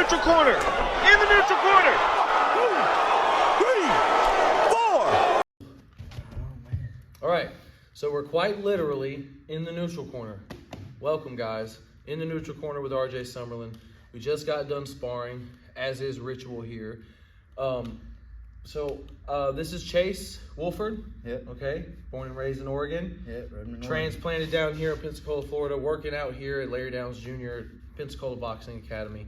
neutral corner. In the neutral corner. 2, 3, 4. All right, so we're quite literally in the neutral corner. Welcome, guys, in the neutral corner with RJ Summerlin. We just got done sparring, as is ritual here. This is Chase Wolford. Yep. Okay, born and raised in Oregon. Yep. Transplanted down here in Pensacola, Florida, working out here at Larry Downs Jr. Pensacola Boxing Academy.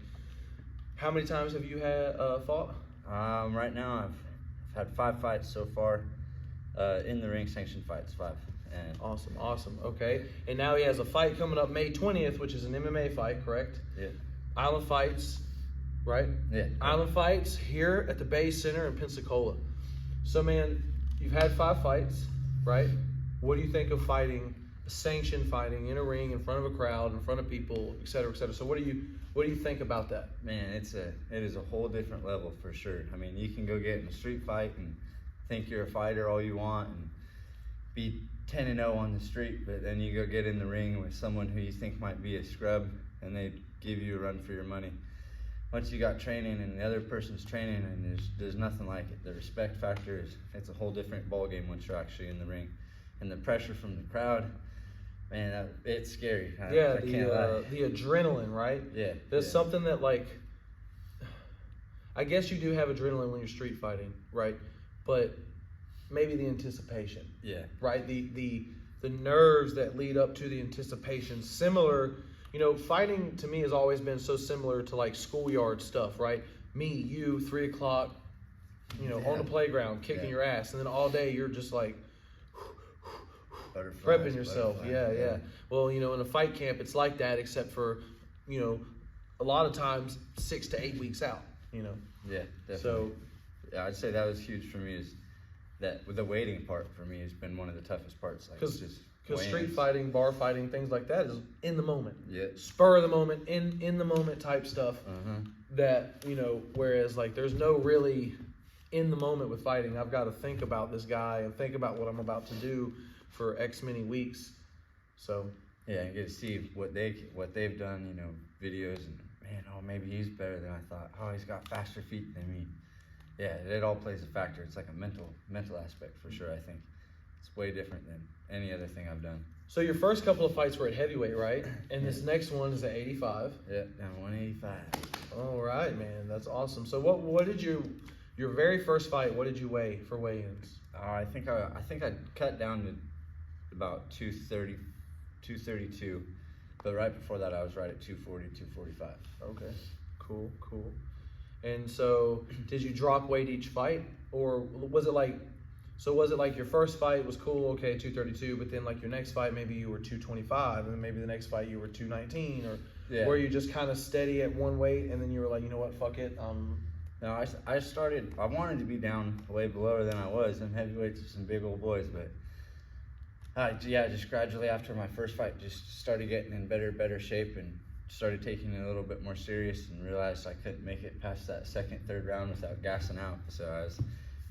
How many times have you had fought? Right now I've had 5 fights so far. In the ring, sanctioned fights, 5. And Awesome. Okay, and now he has a fight coming up May 20th, which is an MMA fight, correct? yeah. Island Fights, right? Yeah. Island Fights here at the Bay Center in Pensacola. So, man, you've had 5 fights, right? What do you think of fighting, sanctioned fighting in a ring, in front of a crowd, in front of people, et cetera, et cetera? So what do you think about that? Man, it is a whole different level for sure. I mean, you can go get in a street fight and think you're a fighter all you want and be 10-0 on the street, but then you go get in the ring with someone who you think might be a scrub and they give you a run for your money. Once you got training and the other person's training, and there's nothing like it. The respect factor it's a whole different ball game once you're actually in the ring, and the pressure from the crowd, man, it's scary. I can't lie. The adrenaline, right? Yeah. There's something that, like, I guess you do have adrenaline when you're street fighting, right? But maybe the anticipation. Yeah. Right? The nerves that lead up to the anticipation. Similar, fighting to me has always been so similar to like schoolyard stuff, right? Me, you, 3 o'clock, on the playground, kicking your ass. And then all day you're just like prepping yourself. Yeah. Well, in a fight camp, it's like that, except for, a lot of times 6 to 8 weeks out, Yeah, definitely. So, yeah, I'd say that was huge for me, is that the waiting part for me has been one of the toughest parts. Like, because street fighting, bar fighting, things like that is in the moment. Yeah. Spur of the moment, in the moment type stuff. That, whereas like there's no really in the moment with fighting. I've got to think about this guy and think about what I'm about to do for X many weeks. So yeah, and get to see what they've done, videos, and man, maybe he's better than I thought. Oh, he's got faster feet than me. Yeah, it all plays a factor. It's like a mental aspect for sure. I think it's way different than any other thing I've done. So your first couple of fights were at heavyweight, right? And this next one is at 85. Yeah, down 185. All right, man, that's awesome. So what did your very first fight? What did you weigh for weigh-ins? I think I cut down to about 230, 232, but right before that I was right at 240, 245. Okay, cool. And so, did you drop weight each fight, or was it like your first fight was cool, okay, 232, but then like your next fight maybe you were 225, and then maybe the next fight you were 219, or were you just kind of steady at one weight, and then you were like, you know what, fuck it, No, I wanted to be down way below than I was. I'm heavyweights with some big old boys, but just gradually after my first fight, just started getting in better shape and started taking it a little bit more serious, and realized I couldn't make it past that second, third round without gassing out. So I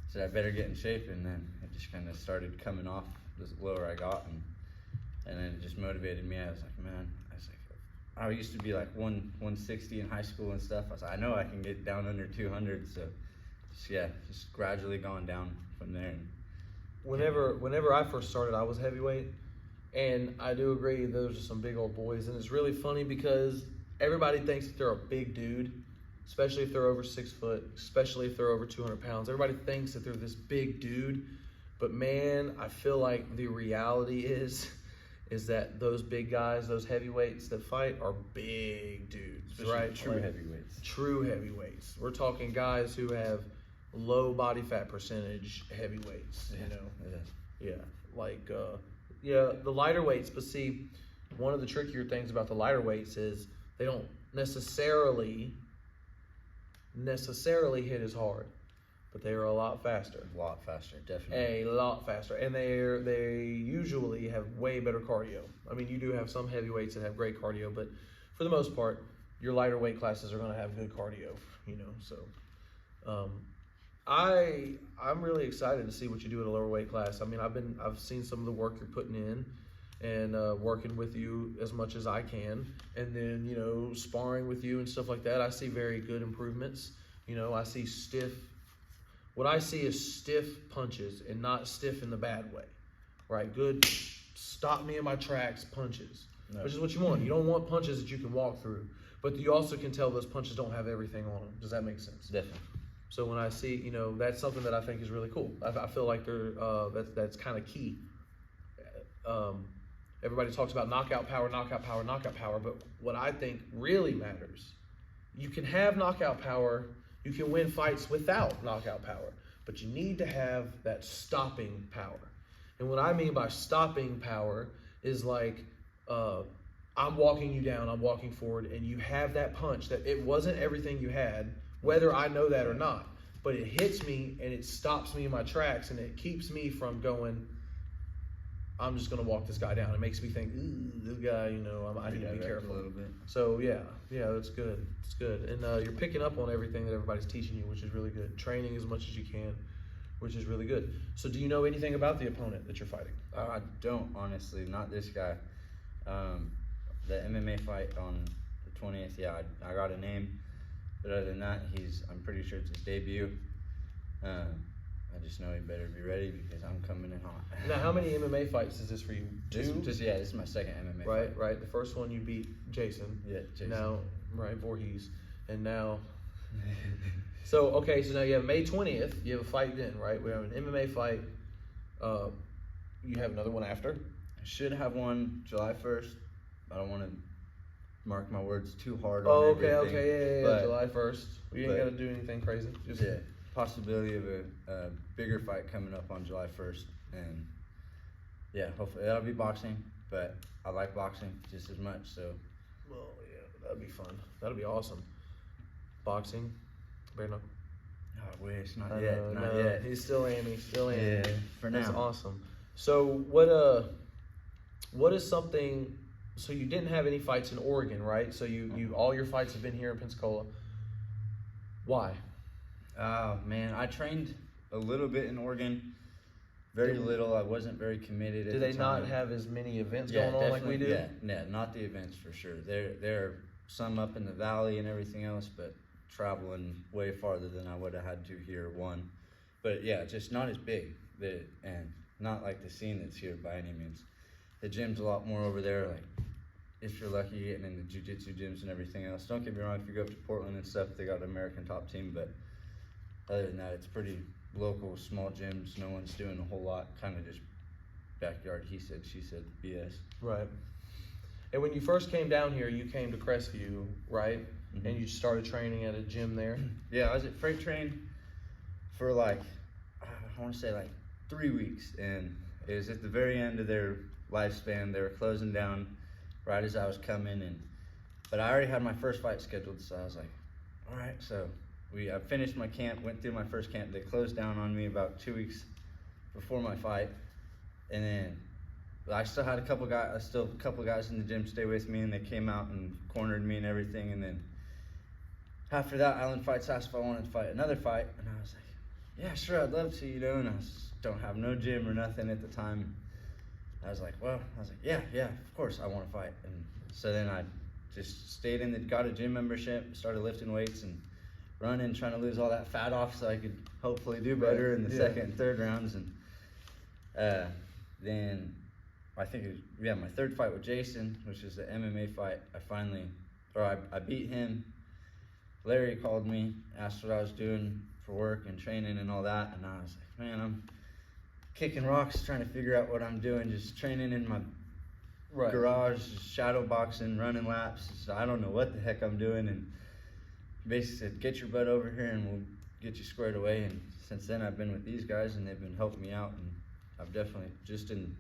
said I better get in shape, and then it just kind of started coming off the lower I got, and then it just motivated me. I was like, I used to be like 160 in high school and stuff. I was like, I know I can get down under 200. So just gradually gone down from there. Whenever I first started, I was heavyweight, and I do agree those are some big old boys, and it's really funny because everybody thinks that they're a big dude, especially if they're over 6 foot, especially if they're over 200 pounds. Everybody thinks that they're this big dude, but man, I feel like the reality is that those big guys, those heavyweights that fight are big dudes, especially right? True heavyweights. We're talking guys who have low body fat percentage heavyweights, the lighter weights. But see, one of the trickier things about the lighter weights is they don't necessarily hit as hard, but they are a lot faster. A lot faster, definitely. A lot faster, and they usually have way better cardio. I mean, you do have some heavyweights that have great cardio, but for the most part, your lighter weight classes are going to have good cardio. So I'm really excited to see what you do at a lower weight class. I mean, I've seen some of the work you're putting in. and working with you as much as I can, and then, you know, sparring with you and stuff like that. I see very good improvements. You know, I see what I see is stiff punches, and not stiff in the bad way, right? Good, stop me in my tracks punches, which is what you want. You don't want punches that you can walk through, but you also can tell those punches don't have everything on them. Does that make sense? Definitely. So when I see, you know, that's something that I think is really cool. I feel like that's kind of key. Everybody talks about knockout power, but what I think really matters, you can have knockout power, you can win fights without knockout power, but you need to have that stopping power. And what I mean by stopping power is like, I'm walking you down, I'm walking forward, and you have that punch that it wasn't everything you had, whether I know that or not, but it hits me and it stops me in my tracks, and it keeps me from going, I'm just going to walk this guy down. It makes me think, ooh, this guy, you know, I need to be careful. A little bit. So, yeah, that's good. It's good. And you're picking up on everything that everybody's teaching you, which is really good. Training as much as you can, which is really good. So do you know anything about the opponent that you're fighting? I don't, honestly. Not this guy. The MMA fight on the 20th, yeah, I got a name. But other than that, I'm pretty sure it's his debut. I just know he better be ready because I'm coming in hot. Now, how many MMA fights is this for you? Two? This is my second MMA fight. fight. Right. The first one you beat Jason. Yeah, Jason. Now, right, Voorhees. And now, so now you have May 20th, you have a fight then, right? We have an MMA fight. You have another one after? I should have one July 1st. I don't want to mark my words too hard on okay, everything. yeah, July 1st. We ain't got to do anything crazy. Just possibility of a bigger fight coming up on July 1st, and yeah, hopefully that'll be boxing, but I like boxing just as much, so. Well, yeah, that'd be fun. That'd be awesome. Boxing, bare knuckle. I wish, not yet. He's still aiming, Yeah, for now. That's awesome. So what is something, so you didn't have any fights in Oregon, right? So you all your fights have been here in Pensacola. Why? Oh man, I trained a little bit in Oregon, very little. I wasn't very committed at the time. Do they not have as many events going on like we do? Yeah, not the events for sure. There are some up in the valley and everything else, but traveling way farther than I would have had to here, one. But yeah, just not as big, and not like the scene that's here by any means. The gym's a lot more over there, like if you're lucky getting into jiu-jitsu gyms and everything else. Don't get me wrong, if you go up to Portland and stuff, they got an American top team, but other than that, it's pretty local, small gyms. No one's doing a whole lot, kind of just backyard, he said, she said, BS. Right. And when you first came down here, you came to Crestview, right? Mm-hmm. And you started training at a gym there? Yeah, I was at Freight Train for like, I want to say like 3 weeks, and it was at the very end of their lifespan. They were closing down right as I was coming, but I already had my first fight scheduled, so I was like, all right, so I finished my camp, went through my first camp. They closed down on me about 2 weeks before my fight, and then I still had a couple guys in the gym stay with me, and they came out and cornered me and everything. And then after that, Island Fights asked if I wanted to fight another fight, and I was like, yeah, sure, I'd love to, you know. And I don't have no gym or nothing at the time. I was like, yeah, of course I want to fight. And so then I just stayed got a gym membership, started lifting weights and running, trying to lose all that fat off so I could hopefully do better in the second and third rounds. And then I think my third fight with Jason, which is the MMA fight, I beat him. Larry called me, asked what I was doing for work and training and all that, and I was like, man, I'm kicking rocks, trying to figure out what I'm doing, just training in my garage, shadow boxing, running laps. So I don't know what the heck I'm doing, and basically said, get your butt over here and we'll get you squared away. And since then I've been with these guys, and they've been helping me out, and I've definitely, just in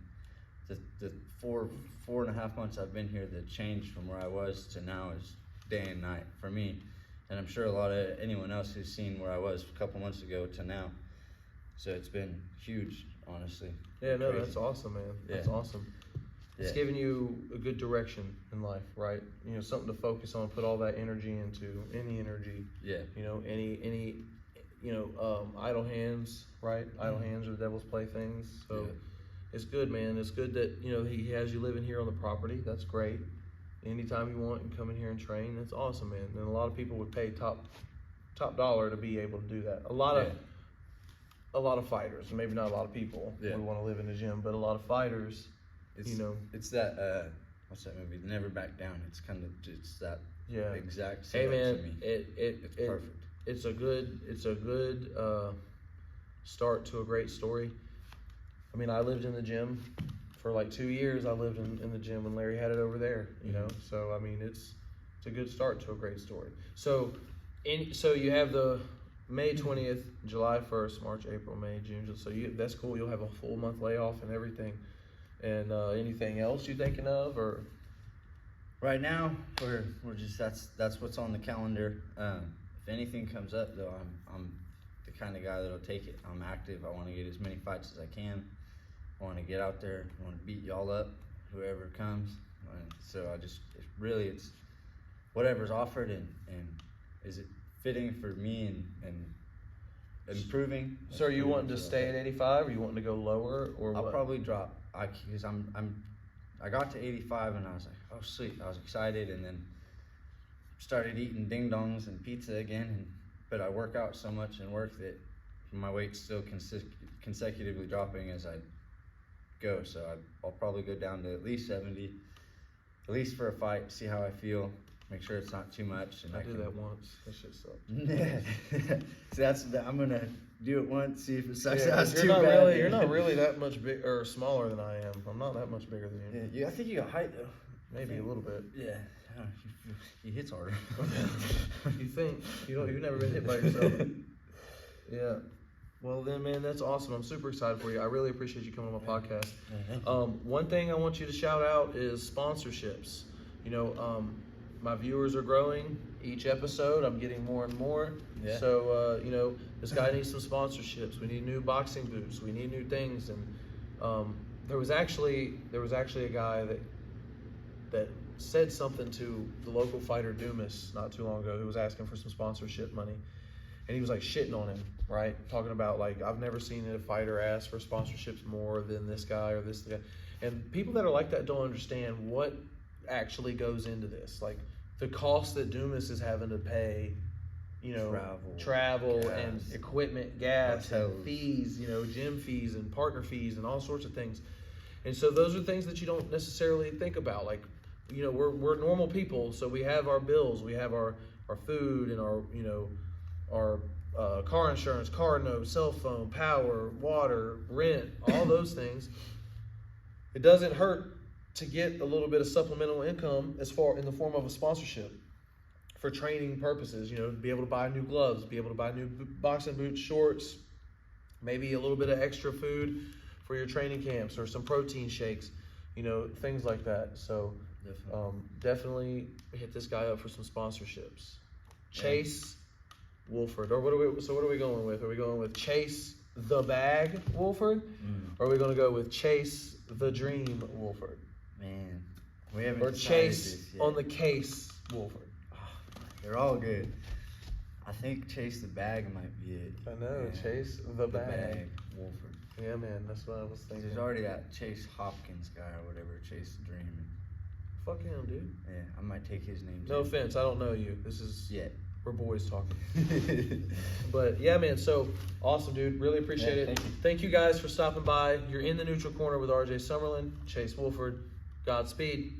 the four and a half months I've been here, the change from where I was to now is day and night for me. And I'm sure a lot of anyone else who's seen where I was a couple months ago to now. So it's been huge, honestly. Yeah, no, that's awesome, man. That's awesome. It's giving you a good direction in life, right? You know, something to focus on, put all that energy into, any energy. Yeah. You know, idle hands, right? Idle hands are the devil's playthings. So it's good, man. It's good that, you know, he has you living here on the property. That's great. Anytime you want, you can come in here and train. That's awesome, man. And a lot of people would pay top dollar to be able to do that. A lot of fighters, maybe not a lot of people would want to live in the gym, but a lot of fighters, It's, you know. It's that, what's that movie? Never Back Down. It's kind of just that exact Hey, setup man, to me. it's perfect. It's a good start to a great story. I mean, I lived in the gym for like 2 years. I lived in the gym when Larry had it over there, you know. So I mean, it's a good start to a great story. So you have the May 20th, July 1st, March, April, May, June. So that's cool. You'll have a full month layoff and everything. And anything else you thinking of, or? Right now, we're just that's what's on the calendar. If anything comes up, though, I'm the kind of guy that'll take it. I'm active. I want to get as many fights as I can. I want to get out there. I want to beat y'all up, whoever comes. And so it's whatever's offered, and is it fitting for me and improving. So are you wanting to stay at 85, or you wanting to go lower, or I'll what? probably drop. Because I got to 85 and I was like, oh sweet, I was excited, and then started eating ding dongs and pizza again. But I work out so much and work that my weight's still consecutively dropping as I go. So I'll probably go down to at least 70, at least for a fight, see how I feel, make sure it's not too much. And I did that once. That shit sucked. So I'm gonna do it once, see if it sucks Yeah, out 'cause too you're bad. you're not really that much big or smaller than I am. I'm not that much bigger than you. Yeah, I think you got height though. Maybe a little bit. Yeah, he hits harder. You think you've never been hit by yourself? Yeah. Well then, man, that's awesome. I'm super excited for you. I really appreciate you coming on my podcast. One thing I want you to shout out is sponsorships. You know, my viewers are growing each episode. I'm getting more and more. Yeah. So you know, this guy needs some sponsorships. We need new boxing boots. We need new things. And there was actually a guy that said something to the local fighter Dumas not too long ago, who was asking for some sponsorship money, and he was like shitting on him, right? Talking about like, I've never seen a fighter ask for sponsorships more than this guy or this guy. And people that are like that don't understand what actually goes into this, like the cost that Dumas is having to pay, you know, travel gas, and equipment, gas, hotels, and fees, you know, gym fees and partner fees and all sorts of things. And so those are things that you don't necessarily think about. Like, you know, we're normal people, so we have our bills, we have our food and our, you know, our car insurance, car note, cell phone, power, water, rent, all those things. It doesn't hurt to get a little bit of supplemental income in the form of a sponsorship for training purposes. You know, be able to buy new gloves, be able to buy new boxing boots, shorts, maybe a little bit of extra food for your training camps, or some protein shakes, you know, things like that. So definitely hit this guy up for some sponsorships. Chase Wolford, or what are we going with? Are we going with Chase the Bag Wolford, or are we going to go with Chase the Dream Wolford? Man, we haven't. Or Chase on the Case Wolford. Oh, they're all good. I think Chase the Bag might be it. I know, yeah. Chase the Bag Wolford. Yeah, man, that's what I was thinking. There's already that Chase Hopkins guy or whatever, Chase the Dream. Fuck him, dude. Yeah, I might take his name. No offense, I don't know you. This is we're boys talking. But yeah, man, so awesome, dude. Really appreciate it. Thank you guys for stopping by. You're in the neutral corner with RJ Summerlin, Chase Wolford. Godspeed.